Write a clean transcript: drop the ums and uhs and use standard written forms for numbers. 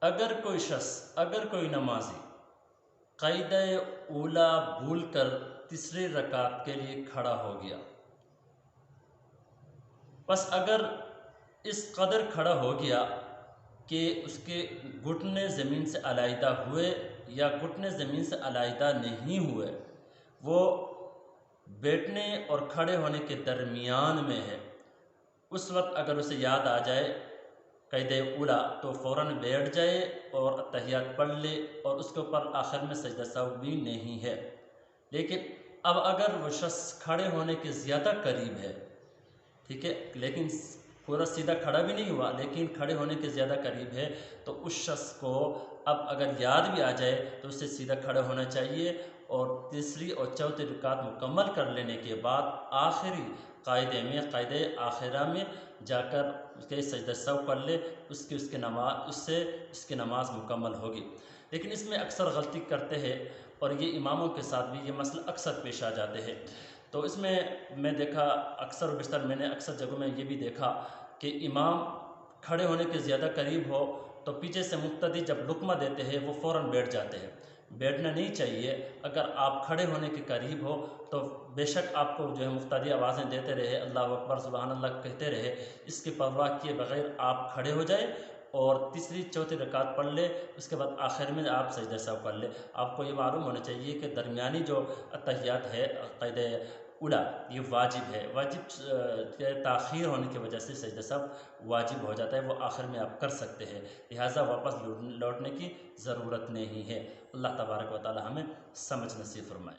अगर कोई नमाजी क़ायदा ऊला भूल कर तीसरी रकात के लिए खड़ा हो गया, बस अगर इस कदर खड़ा हो गया कि उसके घुटने ज़मीन से अलहदा हुए या घुटने ज़मीन से अलहदा नहीं हुए, वो बैठने और खड़े होने के दरमियान में है, उस वक्त अगर उसे याद आ जाए क़ायदा उला तो फ़ौरन बैठ जाए और तहियात पढ़ ले और उसके ऊपर आखिर में सजदा सहव भी नहीं है। लेकिन अब अगर वो शख्स खड़े होने के ज़्यादा करीब है, ठीक है, लेकिन पूरा सीधा खड़ा भी नहीं हुआ लेकिन खड़े होने के ज़्यादा करीब है, तो उस शख्स को अब अगर याद भी आ जाए तो उससे सीधा खड़ा होना चाहिए और तीसरी और चौथी रकात मुकम्मल कर लेने के बाद आखिरी कायदे आखिरा में जाकर उसके सजदा सहव कर ले, उसकी नमाज मुकम्मल होगी। लेकिन इसमें अक्सर गलती करते हैं और ये इमामों के साथ भी ये मसला अक्सर पेश आ जाते हैं। तो इसमें मैं देखा अक्सर बिस्तर मैंने अक्सर जगहों में ये भी देखा कि इमाम खड़े होने के ज़्यादा करीब हो तो पीछे से मुक्तदी जब लुकमा देते हैं वो फ़ौरन बैठ जाते हैं। बैठना नहीं चाहिए। अगर आप खड़े होने के करीब हो तो बेशक आपको जो है मुक्तदी आवाज़ें देते रहे, अल्लाह अकबर सुबहान अल्लाह कहते रहे, इसकी परवाह किए बगैर आप खड़े हो जाए और तीसरी चौथी रकात पढ़ ले, उसके बाद आखिर में आप सजदा सहव कर ले। आपको ये मालूम होना चाहिए कि दरमियानी जो अत्तहियात है क़ायदा उला ये वाजिब है, वाजिब के ताख़ीर होने की वजह से सजदा सहव वाजिब हो जाता है, वो आखिर में आप कर सकते हैं, लिहाजा वापस लौटने की ज़रूरत नहीं है। अल्लाह तबारक व तआला हमें समझ नसीब फरमाए।